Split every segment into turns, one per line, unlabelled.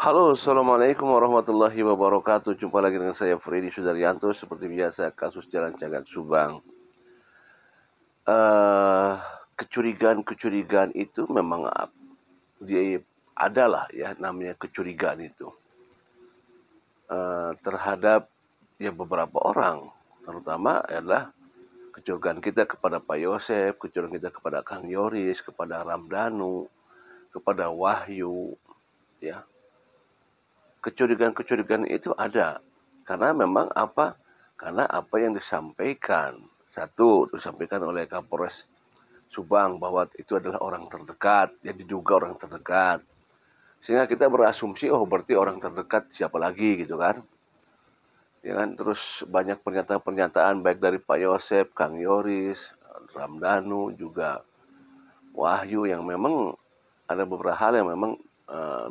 Halo, assalamualaikum warahmatullahi wabarakatuh. Jumpa lagi dengan saya Freddy Sudaryanto. Seperti biasa, kasus Jalan Cagak Subang. eh Kecurigaan-kecurigaan itu memang dia adalah ya namanya kecurigaan itu terhadap ya beberapa orang, terutama adalah kecurigaan kita kepada Pak Yosef, kecurigaan kita kepada Kang Yoris, kepada Ramdhanu, kepada Wahyu, ya. Kecurigaan-kecurigaan itu ada karena memang karena apa yang disampaikan. Satu, disampaikan oleh Kapolres Subang bahwa itu adalah orang terdekat, yang diduga orang terdekat. Sehingga kita berasumsi, oh berarti orang terdekat siapa lagi gitu kan. Ya kan, terus banyak pernyataan-pernyataan baik dari Pak Yosef, Kang Yoris, Ramdhanu, juga Wahyu yang memang ada beberapa hal yang memang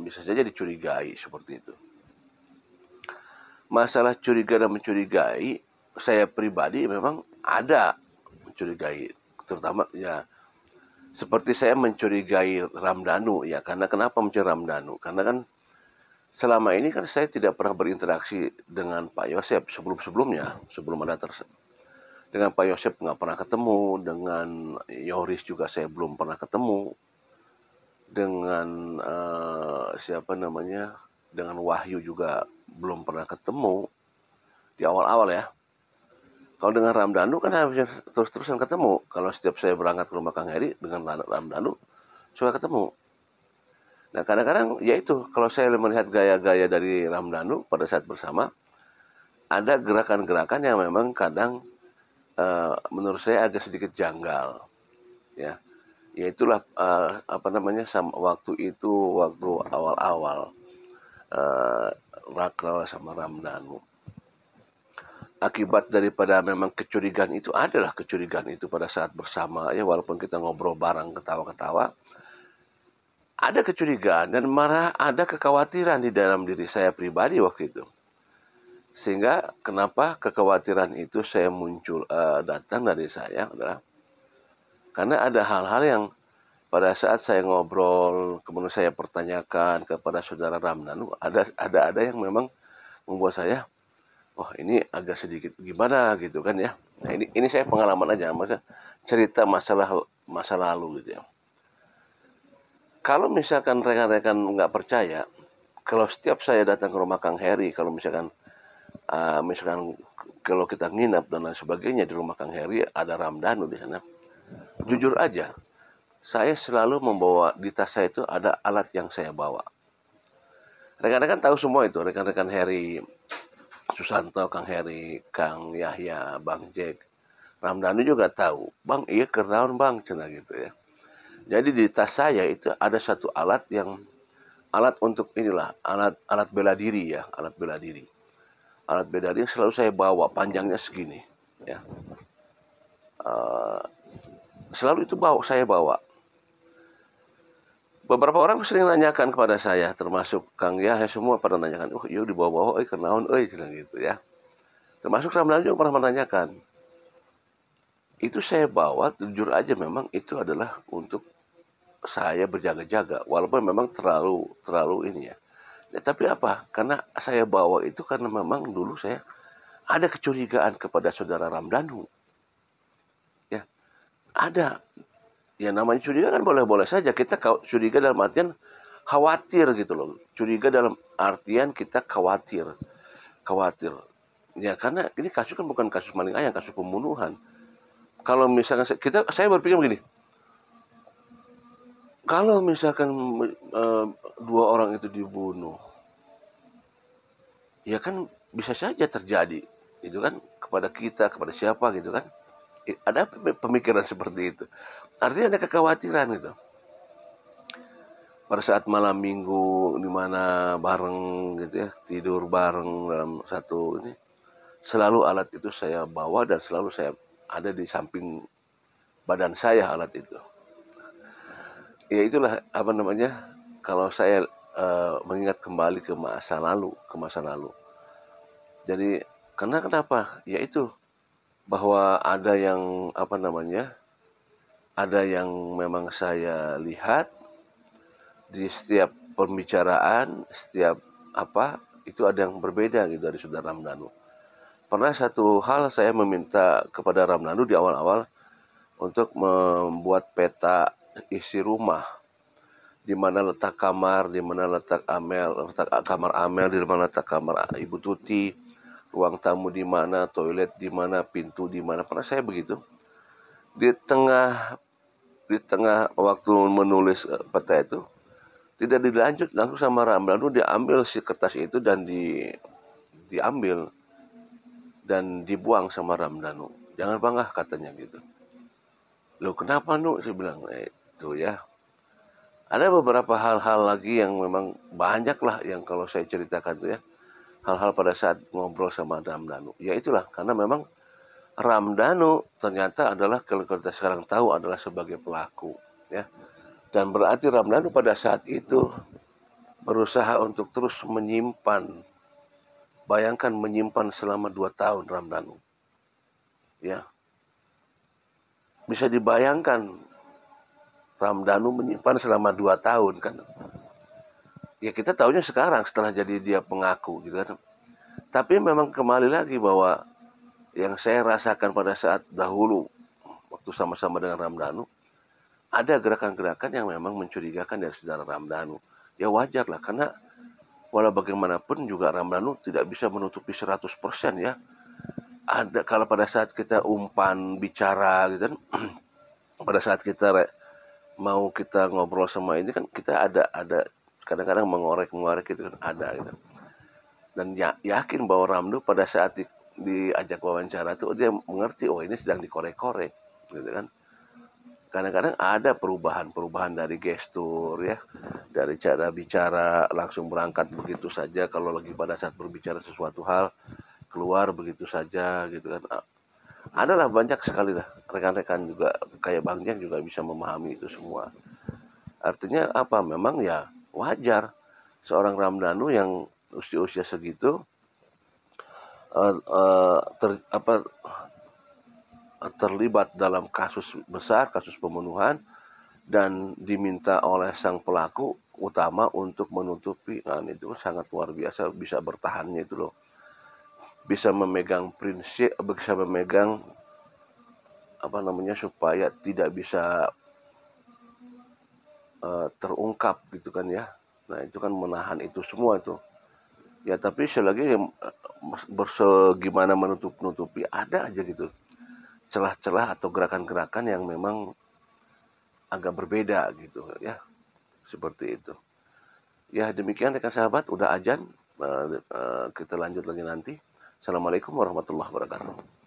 bisa saja dicurigai seperti itu. Masalah curiga dan mencurigai, saya pribadi memang ada mencurigai, terutama ya seperti saya mencurigai Ramdhanu ya. Karena kenapa mencurigai Ramdhanu? Karena kan selama ini kan saya tidak pernah berinteraksi dengan Pak Yosef sebelum-sebelumnya, sebelum ada dengan Pak Yosef nggak pernah ketemu, dengan Yoris juga saya belum pernah ketemu, dengan siapa namanya, dengan Wahyu juga belum pernah ketemu di awal-awal ya. Kalau dengan Ramdhanu kan harusnya terus-terusan ketemu. Kalau setiap saya berangkat ke rumah Kang Heri dengan Ramdhanu suka ketemu. Nah kadang-kadang ya itu, kalau saya melihat gaya-gaya dari Ramdhanu pada saat bersama, ada gerakan-gerakan yang memang kadang menurut saya agak sedikit janggal, ya. Ya itulah apa namanya, waktu itu, waktu awal-awal uh, Rakrel sama Ramdhanu. Akibat daripada memang kecurigaan itu adalah kecurigaan itu pada saat bersama ya, walaupun kita ngobrol bareng ketawa-ketawa, ada kecurigaan dan malah ada kekhawatiran di dalam diri saya pribadi waktu itu. Sehingga kenapa kekhawatiran itu saya muncul datang dari saya adalah karena ada hal-hal yang pada saat saya ngobrol, kemudian saya pertanyakan kepada saudara Ramdhanu, ada yang memang membuat saya, oh ini agak sedikit gimana gitu kan ya. Nah ini saya pengalaman aja, maksudnya cerita masa lalu gitu ya. Kalau misalkan rekan-rekan nggak percaya, kalau setiap saya datang ke rumah Kang Heri, kalau misalkan kalau kita nginap dan lain sebagainya di rumah Kang Heri, ada Ramdhanu di sana. Jujur aja, saya selalu membawa di tas saya itu ada alat yang saya bawa. Rekan-rekan tahu semua itu, rekan-rekan Heri, Susanto, Kang Heri, Kang Yahya, Bang Jack, Ramdhanu juga tahu. Bang, iya kernaun bang, cina gitu ya. Jadi di tas saya itu ada satu alat untuk inilah, alat bela diri ya, alat bela diri. Alat bela diri selalu saya bawa, panjangnya segini, ya. Uh, Selalu itu saya bawa. Beberapa orang sering nanyakan kepada saya, termasuk Kang Yahya, semua pada nanyakan, oh iya dibawa-bawa, kenaon, cina gitu ya. Termasuk Ramdhanu juga pernah menanyakan. Itu saya bawa, jujur aja memang itu adalah untuk saya berjaga-jaga, walaupun memang terlalu ini ya. Ya, tapi apa? Karena saya bawa itu karena memang dulu saya ada kecurigaan kepada saudara Ramdhanu. Ya, ada. Ya namanya curiga kan boleh-boleh saja. Kita curiga dalam artian khawatir gitu loh. Curiga dalam artian kita khawatir. Khawatir. Ya karena ini kasus kan bukan kasus maling ayam, kasus pembunuhan. Kalau misalkan saya berpikir begini, kalau misalkan dua orang itu dibunuh, ya kan bisa saja terjadi, itu kan kepada kita, kepada siapa gitu kan. Ada pemikiran seperti itu. Artinya ada kekhawatiran gitu. Pada saat malam minggu di mana bareng gitu ya, tidur bareng dalam satu ini, selalu alat itu saya bawa dan selalu saya ada di samping badan saya alat itu. Ya itulah apa namanya, kalau saya mengingat kembali ke masa lalu, Jadi karena kenapa? Ya itu bahwa ada yang apa namanya, ada yang memang saya lihat di setiap pembicaraan, setiap apa itu ada yang berbeda gitu dari Saudara Ramdhanu. Pernah satu hal saya meminta kepada Ramdhanu di awal-awal untuk membuat peta isi rumah, di mana letak kamar, di mana letak letak kamar Amel, di mana letak kamar Ibu Tuti, ruang tamu di mana, toilet di mana, pintu di mana. Pernah saya begitu. Di tengah waktu menulis peta itu, tidak dilanjut langsung sama Ramdhanu, diambil si kertas itu dan diambil dan dibuang sama Ramdhanu. Jangan bangga katanya gitu. Loh kenapa Nu? Saya bilang, itu ya. Ada beberapa hal-hal lagi yang memang banyak lah yang kalau saya ceritakan tuh ya. Hal-hal pada saat ngobrol sama Ramdhanu. Ya itulah, karena memang Ramdhanu ternyata adalah, kalau kita sekarang tahu, adalah sebagai pelaku. Ya. Dan berarti Ramdhanu pada saat itu berusaha untuk terus menyimpan. Bayangkan menyimpan selama 2 tahun Ramdhanu. Ya. Bisa dibayangkan Ramdhanu menyimpan selama 2 tahun kan. Ya kita tahunya sekarang setelah jadi dia pengaku gitu kan. Tapi memang kembali lagi bahwa yang saya rasakan pada saat dahulu waktu sama-sama dengan Ramdhanu, ada gerakan-gerakan yang memang mencurigakan dari Saudara Ramdhanu. Ya wajar lah, karena walau bagaimanapun juga Ramdhanu tidak bisa menutupi 100% ya. Ada kalau pada saat kita umpan bicara gitu kan, pada saat kita mau kita ngobrol sama ini kan, kita ada kadang-kadang mengorek gitu kan, ada gitu. Dan yakin bahwa Ramdhanu pada saat diajak wawancara tuh dia mengerti, oh ini sedang dikorek-korek gitu kan. Kadang-kadang ada perubahan dari gestur ya, dari cara bicara langsung berangkat begitu saja, kalau lagi pada saat berbicara sesuatu hal keluar begitu saja gitu kan. Adalah banyak sekali lah rekan-rekan juga kayak Bang Jeng juga bisa memahami itu semua. Artinya apa? Memang ya wajar seorang Ramdhanu yang usia-usia segitu terlibat dalam kasus besar, kasus pembunuhan, dan diminta oleh sang pelaku utama untuk menutupi. Nah, itu sangat luar biasa, bisa bertahannya itu loh. Bisa memegang prinsip, bisa memegang supaya tidak bisa terungkap gitu kan ya. Nah, itu kan menahan itu semua itu. Ya, tapi selagi gimana menutupi ada aja gitu celah-celah atau gerakan-gerakan yang memang agak berbeda gitu ya, seperti itu. Ya demikian rekan sahabat, udah azan, kita lanjut lagi nanti. Assalamualaikum warahmatullahi wabarakatuh.